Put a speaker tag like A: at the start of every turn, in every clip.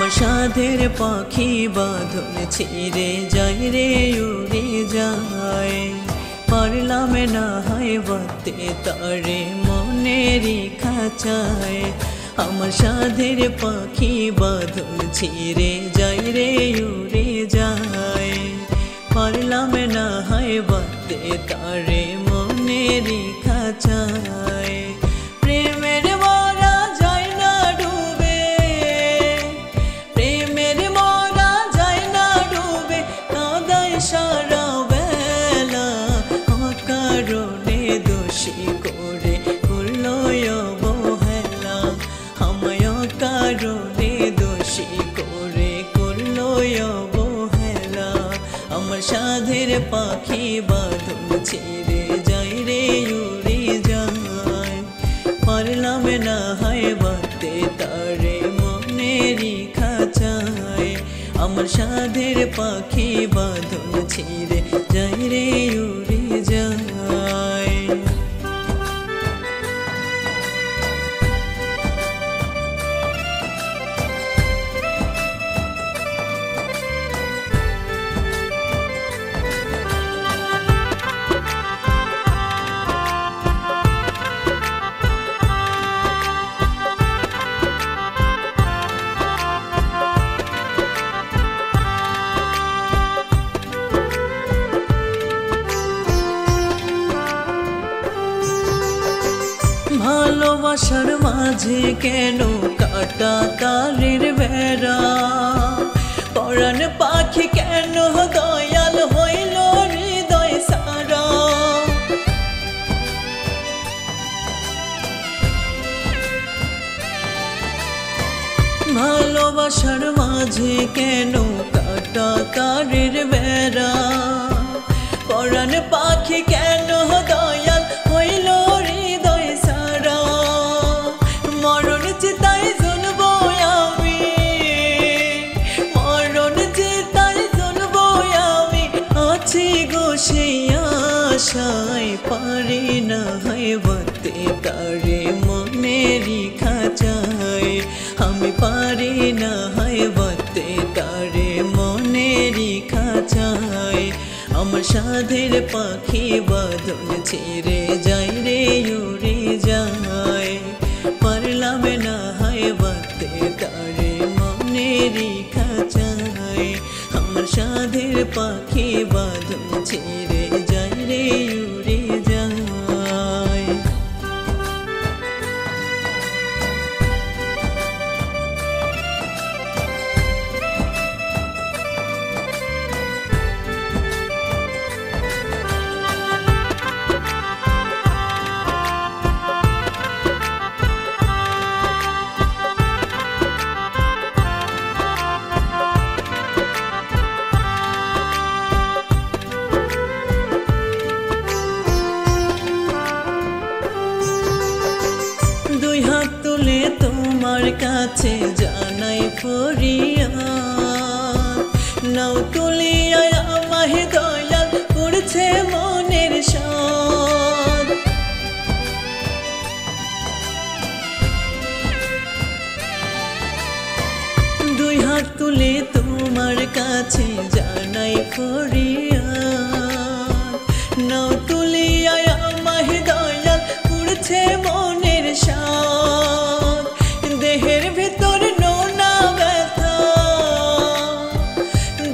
A: আমার সাধের পাখি বাঁধন ছিঁড়ে যায় রে উড়ে যায়, পারলাম না হয় বাঁধতে তারে মনেরই খাঁচায়। আমার সাধের পাখি বাঁধন ছিঁড়ে যায় রে উড়ে যায়, পারলাম না হয় বাঁধতে তারে মনেরই খাঁচায়। প্রেমের মরা যায় না ডুবে, প্রেমের মরা যায় না ডুবে, কাঁদায় সারা বেলা। অকারণে দোষী করে করলো অবহেলা, আমায় অকারণে দোষী করে করলো অবহেলা। আমার সাধের পাখি বাঁধন ছিঁড়ে যায় রে উড়ে যায়, পারলাম না হয় বাঁধতে তারে মনেরই খাঁচায়। আমার সাধের পাখি বাঁধন ছিঁড়ে যায় রে উড়ে যায়। ভালোবাসার মাঝে কেন কাটা তারের বেড়া, পরাণ পাখি কেন দয়াল হইল হৃদয় সারা। ভালোবাসার মাঝে কেন কাটা তারের বেড়া, পরাণ পাখি কেন দয়াল হইল হৃদয় সারা। মরণ চিতায় জ্বলবো আমি, মরণ চিতায় জ্বলবো আমি, আছি গো সেই আশায়। পারি না হয় বাঁধতে তারে মনেরই খাঁচায়, আমি পারি না হয় বাঁধতে তারে মনেরই খাঁচায়। আমার সাধের পাখি বাঁধন ছিঁড়ে যায় রে উড়ে যায়, পারলাম না হয় বাঁধতে তারে মনেরই খাঁচায়। আমার সাধের পাখি বাঁধন ছিঁড়ে যায় রে উড়ে যায়। দুই হাত তুলে তোমার কাছে জানাই ফরিয়াদ, নাও তুলিয়া আমায় দয়াল করছে মনের সাধ। দুই হাত তুলে তোমার কাছে জানাই ফরিয়াদ, নাও তুলিয়া আমায় দয়াল করছে মনের সাধ। দেহের ভিতর নোনা ব্যথা,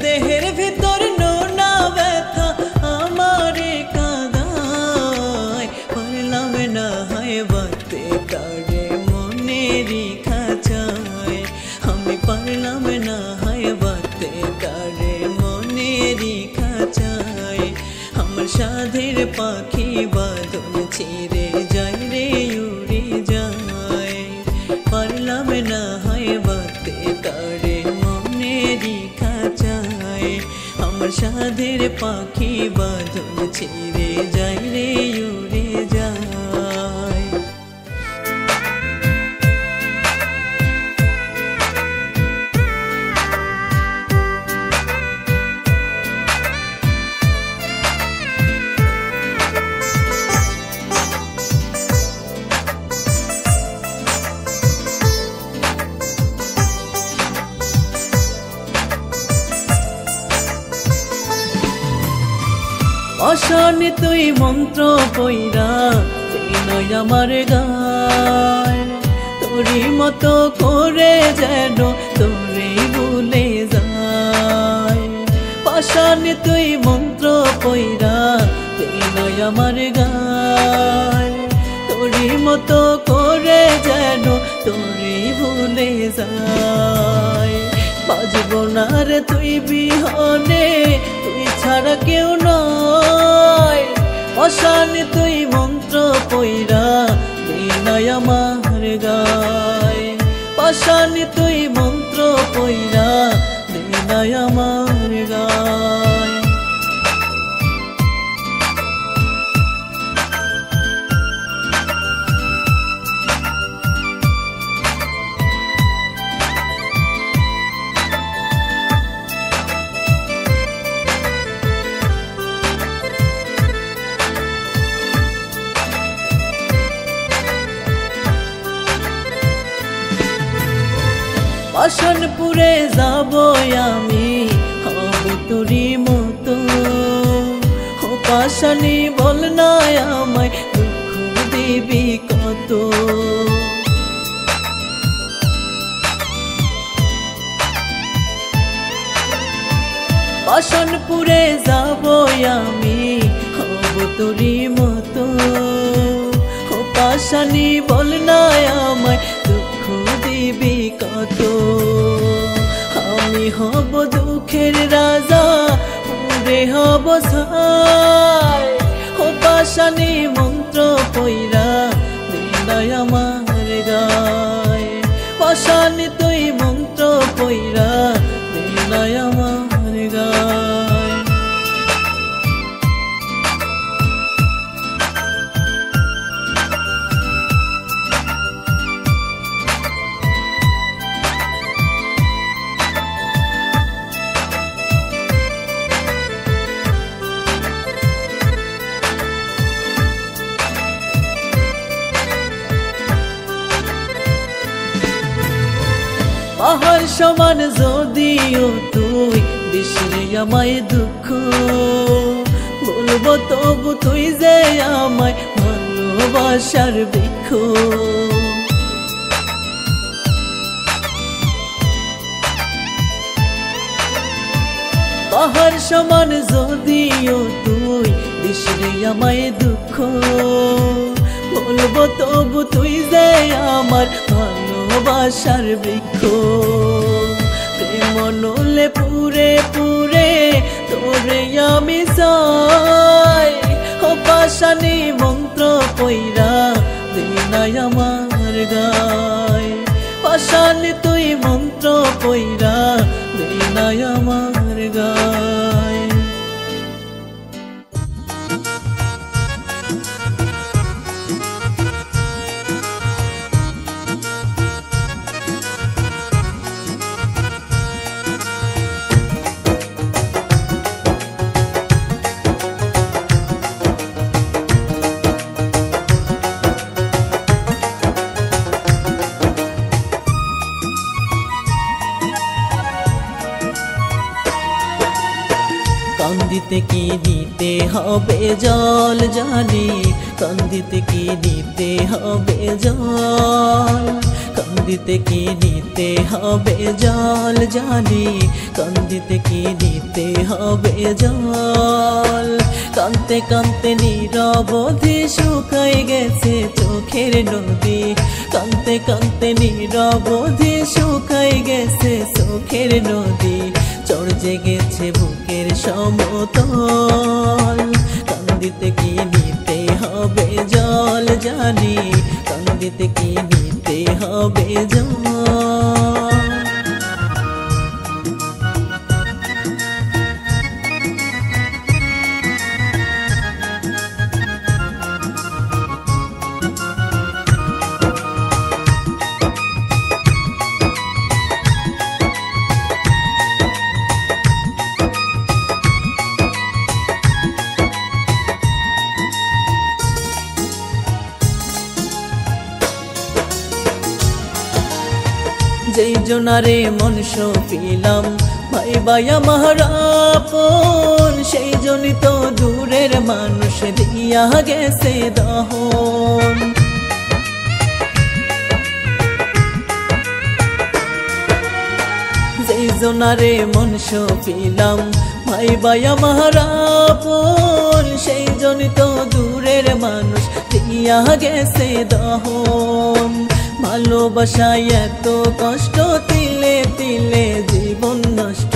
A: দেহের ভিতর নোনা ব্যথা আমারে কাঁদায়, পারলাম না হয় বাঁধতে তারে মনেরই খাঁচায়। আমি পারলাম না হয় বাঁধতে তারে মনেরই খাঁচায়। আমার সাধের পাখি বাঁধন ছিঁড়ে যায় রে উড়ে যায়, পারলাম না হয় বাঁধতে তারে মনেরই খাঁচায়। আমার সাধের পাখি বাঁধন ছিঁড়ে যায় রে উড়ে যায়। পাশানি তুই মন্ত্র পইরা নয় আমার গায় তোরই মতো করে যেন তোরে ভুলে যায় পাশানি তুই মন্ত্র পইরা নয় আমার গায় তোরই মতো করে যেন তোরে ভুলে যায় বাজব না রে তুই বিহনে তুই ছাড়া কেউ নয় পাশানি তুই মন্ত্র পইরা নয় আমার গায় পাশানি তুই মন্ত্র পইরা নয় আমার গায় পাশানপুরে যাব আমি হব তোরই মতো ও পাশানি বল না আমায় দুঃখ দিবি কত পাশানপুরে যাব আমি হব তোরই মতো ও পাশানি বল না আমায় দুঃখ দিবি কত আমি হব দুঃখের রাজা ওরে হব ছাই ও পাশানি মন্ত্র পইরা নয় আমার গায় পাশানি তুই মন্ত্র পইরা নয় আমার গায় পাহাড় সমান যদিও তুই দিসরে আমায় দুঃখ বলবো তবু তুই যে আমায় ভালোবাসার বৃক্ষ পাহাড় সমান যদিও তুই দিসরে আমায় দুঃখ বলবো তবু তুই যে আমার ভালোবাসার বৃক্ষ প্রেম নলে পুরে পুরে তোরে আমি চাই ও পাশানি মন্ত্র পইরা নয় আমার গায় পাশানি তুই মন্ত্র পইরা নয় আমার গায় কান্দিতে কি দিতে হবে জল জানি কান্দিতে কি দিতে হবে জল কান্দিতে কি দিতে হবে জল জানি কান্দিতে কি দিতে হবে জল কান্তে কান্তে নীরবধি শুকাই গেছে চোখের নদী কান্তে কান্তে নীরবধি শুকাই গেছে চোখের নদী চড় জেগেছে বুকের সমতল কান্দিতে কি নিতে হবে জল জানি কান্দিতে কি নিতে হবে জল যেই জনারে মন সপিলাম ভাই ভাইয়া মহারাপন সেই জন্যই তো দূরের মানুষ দিয়া গেছে দহন যেই জনারে মন সপিলাম ভাই ভাইয়া মহারাপন সেই জন্যই তো দূরের মানুষ দিয়া গেছে দহন ভালোবাসায় এত কষ্ট তিলে তিলে জীবন নষ্ট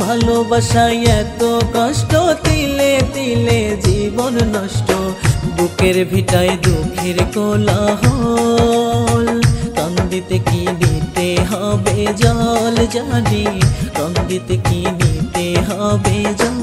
A: ভালোবাসায় এত কষ্ট তিলে তিলে জীবন নষ্ট বুকের ভিটায় দুঃখের কোলাহল কান্দিতে কি দিতে হবে জল জানি কান্দিতে কি দিতে হবে জল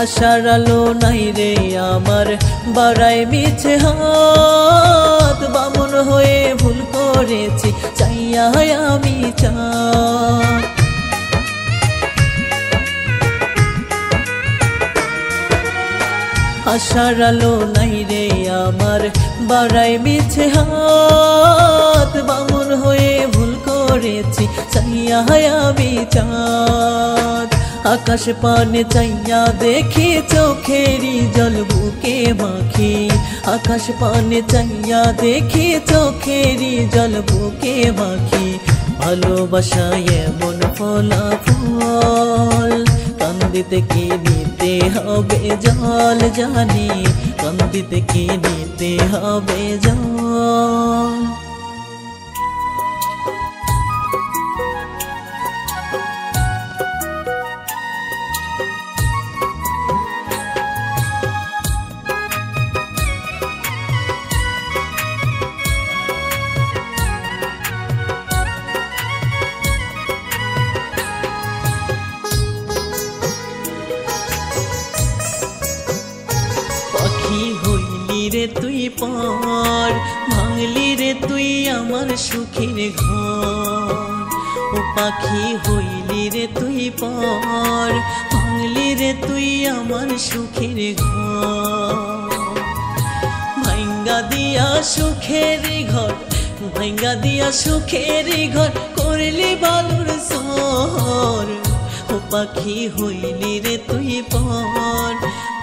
A: আশার আলো নাই রে আমার বাড়াই মিছে হাত বামন হয়ে ভুল করেছি চাইয়া আমি চাঁদ আশার আলো নাই রে আমার বাড়াই মিছে হাত বামন হয়ে ভুল করেছি চাইয়া আমি চাঁদ আকাশ পানে চাইয়া দেখি চোখেরই জল বুকে মাখি আকাশ পানে চাইয়া দেখি চোখেরই জল বুকে মাখি ভালোবাসায় এমন ফলাফল কান্দিতে কি দিতে হবে জল জানি কান্দিতে কি দিতে হবে জল রে তুই পর ভাঙলি রে তুই আমার সুখের ঘর ও পাখি হইলি রে তুই পর ভাঙলি রে তুই আমার সুখের ঘর ভাঙ্গা দিয়া সুখের ঘর ভাঙ্গা দিয়া সুখের ঘর করলি বালুর সর ও পাখি হইলি রে তুই পর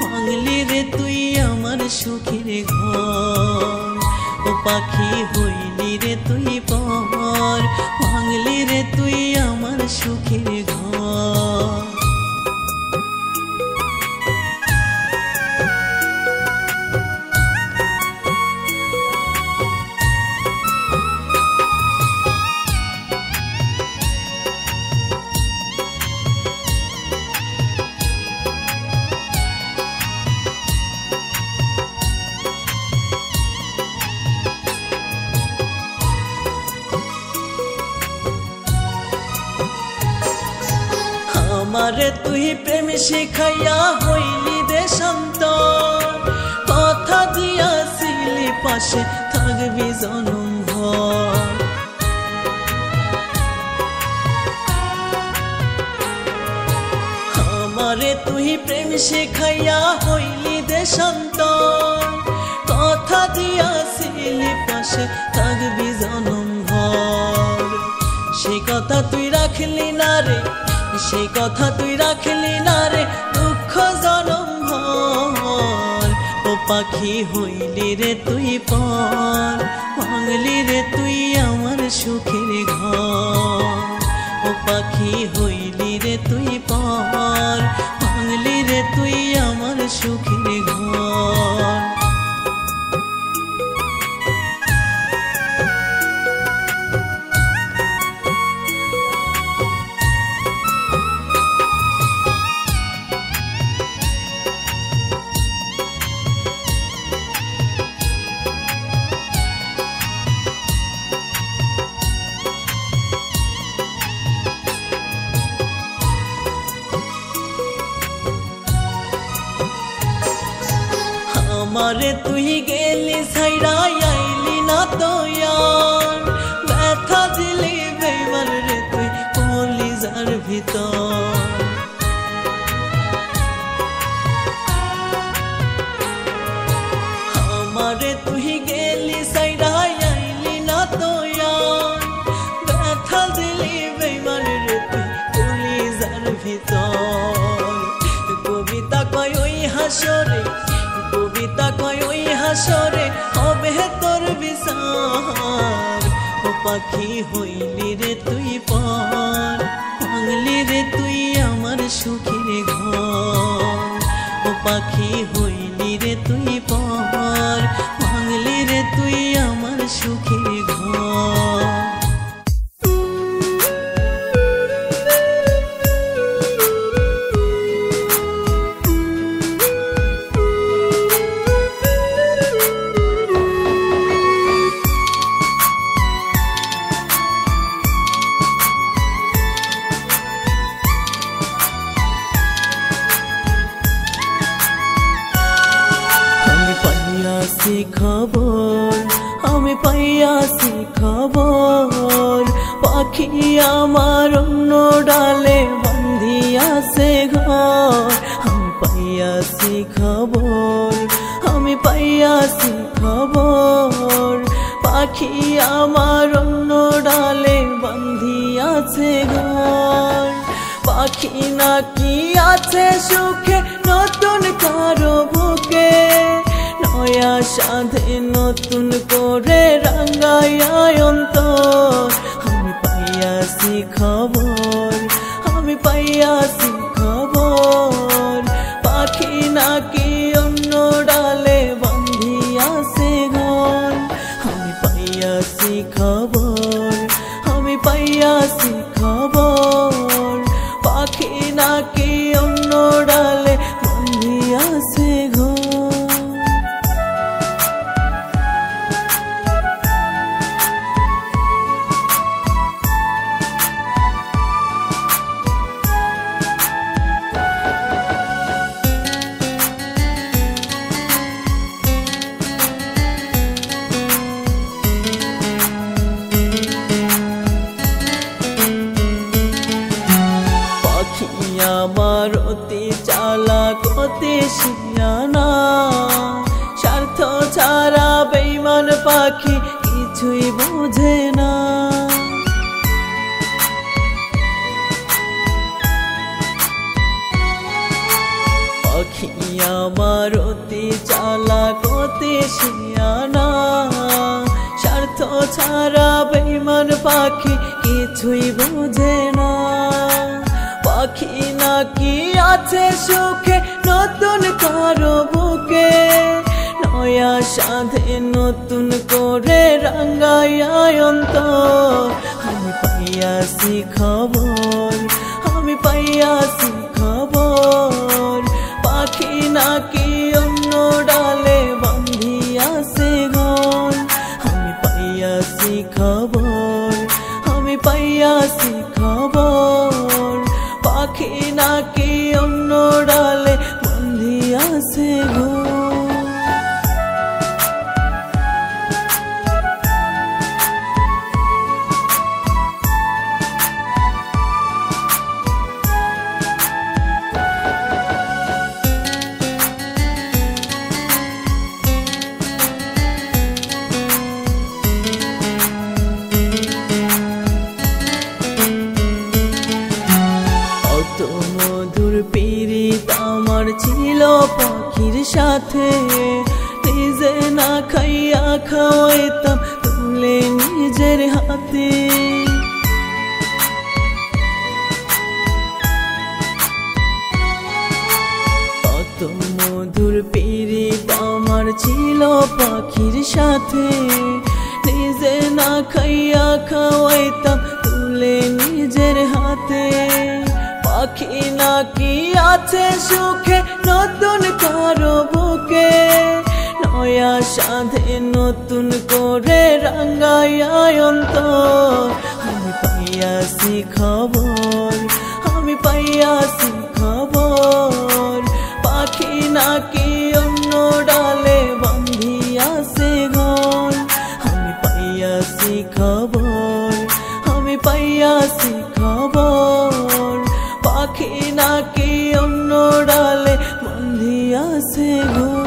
A: ভাঙলি রে তুই আমার সুখের ঘর ও পাখি হইলি রে তুই পর ভাঙলি রে তুই আমার সুখের ঘর আমারে তুই প্রেম শিখাইয়া হইলি দেশান্তর কথা দিয়াছিলি পাশে থাকবি জনম ভর আমারে তুই প্রেম শিখাইয়া হইলি দেশান্তর কথা দিয়াছিলি পাশে থাকবি জনম ভর সেই কথা তুই রাখলি না রে সেই কথা তুই রাখলি না রে দুঃখ জনম ভর ও পাখি হইলি রে তুই পর ভাঙলি রে তুই আমার সুখের ঘর ও পাখি হইলি রে তুই পর ভাঙলি রে তুই আমার সুখের ঘর আমারে তুই গেলি ছাইরা আইলি না তো ইয়ার ব্যথা দিলি বেইমান রে তুই কলিজার ভিতর আমারে তুই গেলি ছাইরা আইলি না তো ইয়ার ব্যথা দিলি বেইমান রে তুই কলিজার ভিতর কবিতা কয় ওই হাসরে কবিতা কয় ওই হাসরে হবে তোর বিচার ও পাখি হইলি রে তুই পর ভাঙলি রে তুই আমার সুখের ঘর ও পাখি হইলি রে তুই পর ভাঙলি রে তুই আমার সুখের ঘর খবর আমি পাইয়াছি খবর পাখি আমার অন্য ডালে বান্ধিয়াছে ঘর আমি পাইয়াছি খবর আমি পাইয়াছি খবর পাখি আমার অন্য ডালে বান্ধিয়াছে ঘর পাখি নাকি আছে সুখে নতুন কারো বুকে নয়া সাধে নতুন করে রাঙ্গাইয়া অন্তর আমি পাইয়াছি খবর আমি পাইয়াছি খবর পাখি নাকি অন্য ডালে বান্ধিয়াছে ঘর আমি পাইয়াছি খবর আমি পাইয়াছি খবর পাখি নাকি অন্য ডালে বান্ধিয়াছে ঘর আমার অতি চালাক অতি শিয়ানা স্বার্থ ছাড়া বেঈমান পাখি কিছুই বোঝে না পাখি আমার অতি চালাক অতি শিয়ানা স্বার্থ ছাড়া বেঈমান পাখি কিছুই বোঝে না পাখি নাকি আছে সুখে নতুন কারো বুকে নয়া সাধে নতুন করে রাঙ্গাইয়া অন্তর আমি পাইয়াছি খবর আমি পাইয়াছি খবর পাখি নাকি অন্য ডালে বান্ধিয়াছে ঘর আমি পাইয়াছি খবর আমি পাইয়াছি খবর পাখি নাকি অন্য ডালে বান্ধিয়াছে ঘর মধুর পীড়িত আমার ছিল পাখির সাথে নিজে না খাইয়া খাওয়াইতাম তুলে নিজের হাতে কত মধুর পীড়িত আমার ছিল পাখির সাথে নিজে না খাইয়া খাওয়াইতাম তুলে নিজের হাতে পাখি নাকি আছে সুখে নতুন কারো বুকে নয়া সাধে নতুন করে রাঙ্গাইয়া অন্তর আমি পাইয়াছি খবর আমি পাইয়াছি খবর পাখি নাকি অন্য ডালে পাইতাছি খবর, পাখি নাকি অন্য ডালে বন্ধিয়াছে ঘর।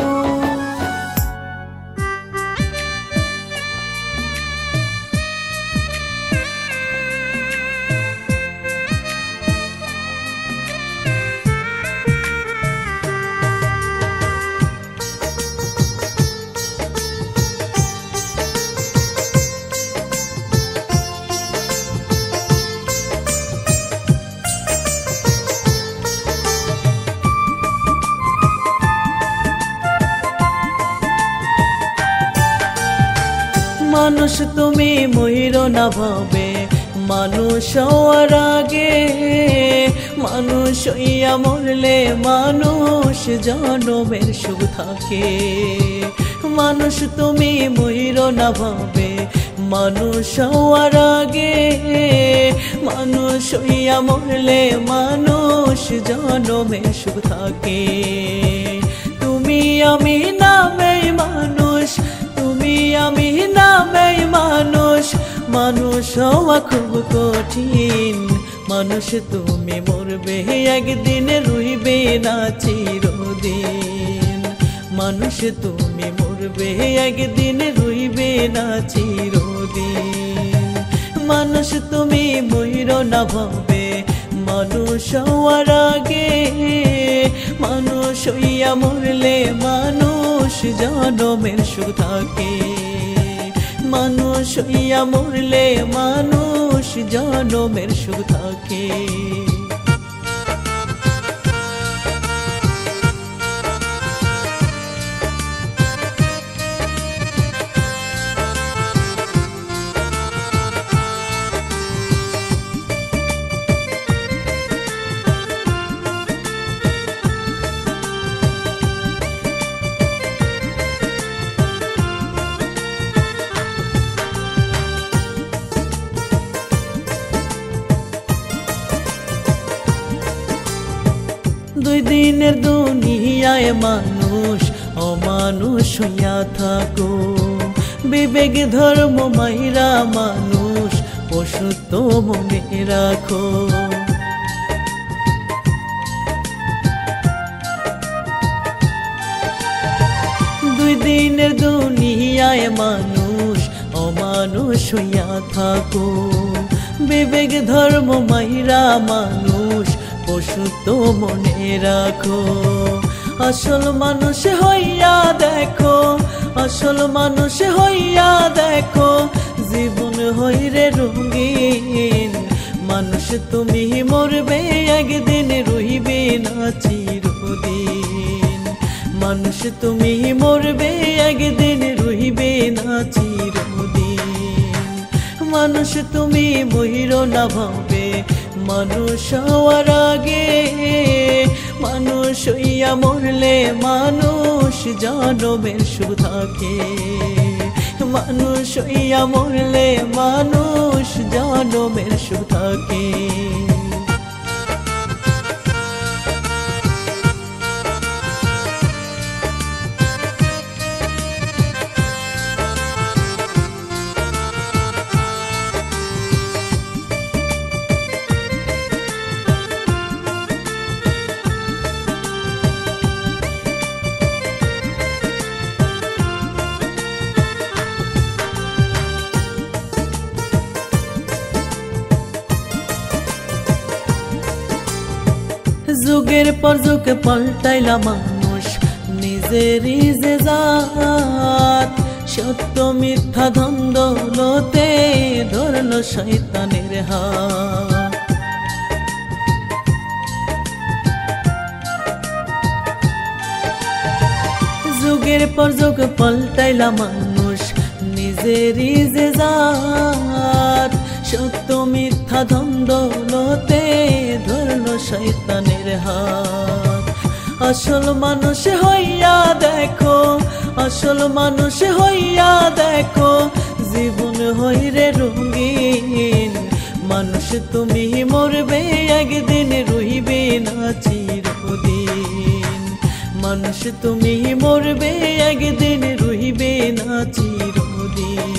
A: মানুষ তুমি ময়ূর না ভাবে, মানুষ হওয়ার আগে, মানুষ হইয়া মরলে মানুষ জনমের সুখ থাকে। মানুষ তুমি ময়ূর না ভাবে, মানুষ হওয়ার আগে, মানুষ হইয়া মরলে মানুষ জনমের সুখ থাকে। তুমি আমি নামেই মানুষ, তুমি আমি নামেই মানুষ, মানুষ হওয়া খুব কঠিন। মানুষ তুমি মরবে একদিন, রইবে না চিরদিন। মানুষ তুমি মরবে একদিন, রইবে না চিরদিন। মানুষ তুমি ময়ূর না ভাবে, মানুষ হওয়ার আগে, মানুষ হইয়া মরলে মানুষ জনমের সুখ থাকে। মানুষ হইয়া মরলে মানুষ জনমের সুখ থাকে। দুই দিনের দুনিয়ায় মানুষ অমানুষ হইয়া থাকো, বিবেক ধর্ম মাইরা মানুষ পশুত্ব মনে রাখো। দুই দিনের দুনিয়ায় মানুষ অমানুষ হইয়া থাকো, বিবেক ধর্ম মাইরা মানুষ পশুত্ব মনে রাখো। আসল মানুষ হইয়া দেখো, আসল মানুষ হইয়া দেখো, জীবন হইরে রঙিন। মানুষ তুমি মরবে একদিন, রইবে না চিরদিন। মানুষ তুমি মরবে একদিন, রইবে না চিরদিন। মানুষ তুমি ময়ূর না ভাবে, মানুষ হওয়ার আগে, মানুষ হইয়া মরলে মানুষ জনমের সুখ থাকে। মানুষ হইয়া মরলে মানুষ জনমের সুখ থাকে। যুগের পর যুগ পাল্টাইলা মানুষ নিজেরই যে জাত, সত্য মিথ্যা দ্বন্দ্বলতে ধরল শয়তানের হাত। যুগের পর যুগ পাল্টাইলা মানুষ নিজেরই যে জাত, সত্য মিথ্যা দ্বন্দ্বলতে ধরল শয়তানের হাত। আসল মানুষ হইয়া দেখো, আসল মানুষ হইয়া দেখো, জীবন হইরে রঙিন। মানুষ তুমি মরবে একদিন, রইবে না চিরদিন। মানুষ তুমি মরবে একদিন, রইবে না চিরদিন।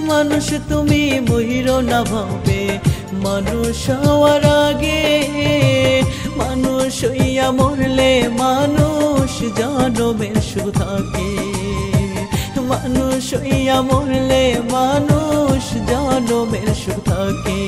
A: মানুষ তুমি ময়ূর না ভাবে, মানুষ হওয়ার আগে মানুষ হইয়া মরলে মানুষ জনমের সুখ থাকে মানুষ হইয়া মরলে মানুষ জনমের সুখ থাকে